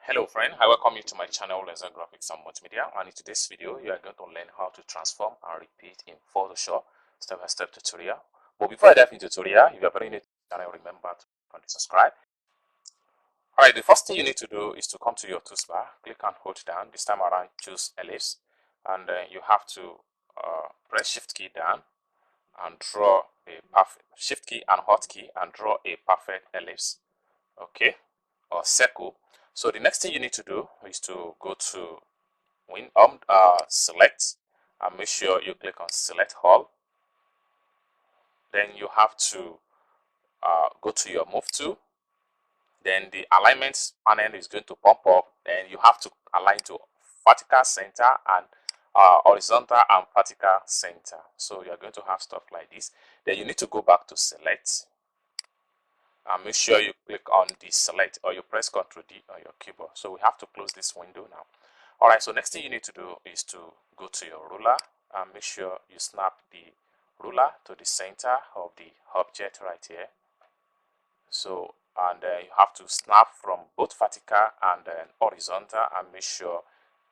Hello friend, I welcome you to my channel Laser Graphics and Multimedia, and in today's video you are going to learn how to transform and repeat in Photoshop step-by-step tutorial. But before I dive into tutorial, if you are very new to the channel, remember to subscribe. Alright, the first thing you need to do is to come to your toolbar, click and hold down. This time around choose ellipse, and then you have to press shift key down and draw a perfect shift key and hotkey and draw a perfect ellipse, okay, or circle. So the next thing you need to do is to go to select and make sure you click on select all. Then you have to go to your move tool. Then the alignment panel is going to pop up. Then you have to align to vertical center and horizontal and vertical center. So you're going to have stuff like this. Then you need to go back to select and make sure you click on the select, or you press Ctrl D on your keyboard. So we have to close this window now. Alright, so next thing you need to do is to go to your ruler and make sure you snap the ruler to the center of the object right here. So, and you have to snap from both vertical and horizontal and make sure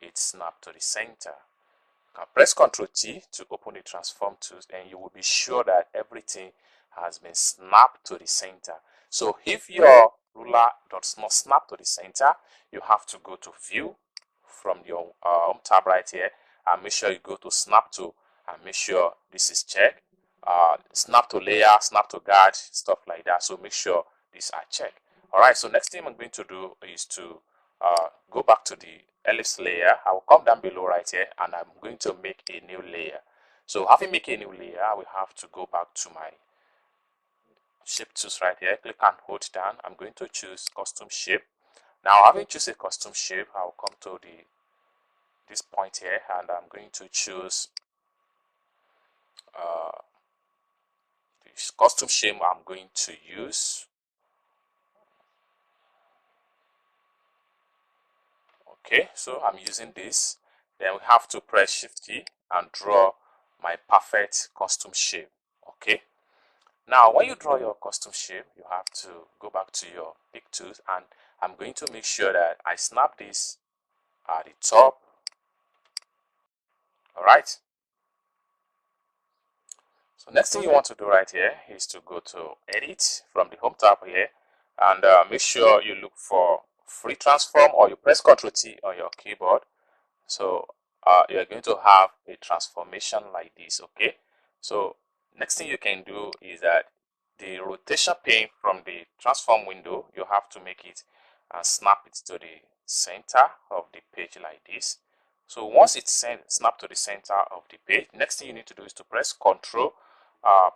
it's snapped to the center. You can press Ctrl T to open the transform tools, and you will be sure that everything has been snapped to the center. So if your ruler does not snap to the center, you have to go to view from your home tab right here and make sure you go to snap to and make sure this is checked. Snap to layer, snap to guard, stuff like that. So make sure these are checked. Alright, so next thing I'm going to do is to go back to the ellipse layer. I will come down below right here and I'm going to make a new layer. So having made a new layer, I will have to go back to my shape tools right here, click and hold down. I'm going to choose custom shape. Now having choose a custom shape, I will come to this point here and I'm going to choose this custom shape I'm going to use. Okay, so I'm using this. Then we have to press shift key and draw my perfect custom shape. Okay, now when you draw your custom shape, you have to go back to your pick tools, and I'm going to make sure that I snap this at the top. All right, so next thing you want to do right here is to go to edit from the home tab here, and make sure you look for free transform, or you press Ctrl T on your keyboard. So you're going to have a transformation like this. Okay, so next thing you can do is that the rotation pane from the transform window, you have to make it and snap it to the center of the page like this. So once it's snapped to the center of the page, next thing you need to do is to press Ctrl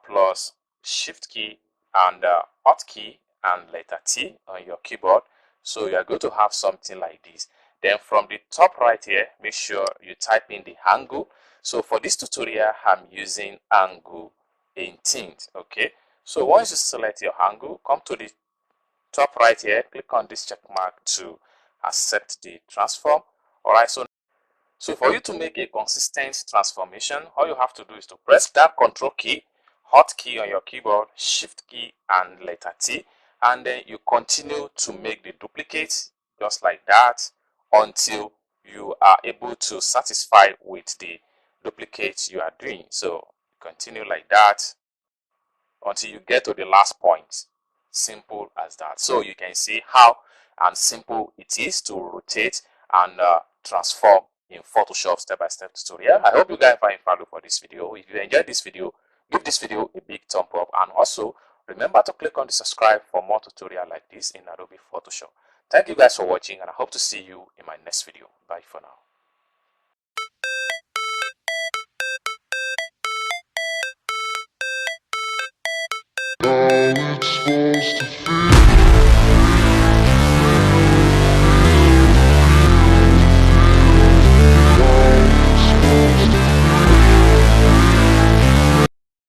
plus Shift key and Alt key and letter T on your keyboard. So you are going to have something like this. Then from the top right here, make sure you type in the angle. So for this tutorial, I'm using angle 18. Okay, so once you select your angle, come to the top right here, click on this check mark to accept the transform. Alright, so for you to make a consistent transformation, all you have to do is to press that Control key, Alt key on your keyboard, Shift key and letter T, and then you continue to make the duplicates just like that until you are able to satisfy with the duplicates you are doing. So continue like that until you get to the last point. Simple as that. So you can see how and simple it is to rotate and transform in Photoshop step-by-step tutorial. I hope you guys find value for this video. If you enjoyed this video, give this video a big thumb up, and also remember to click on the subscribe for more tutorial like this in Adobe Photoshop. Thank you guys for watching, and I hope to see you in my next video. Bye for now. How it's supposed to feel.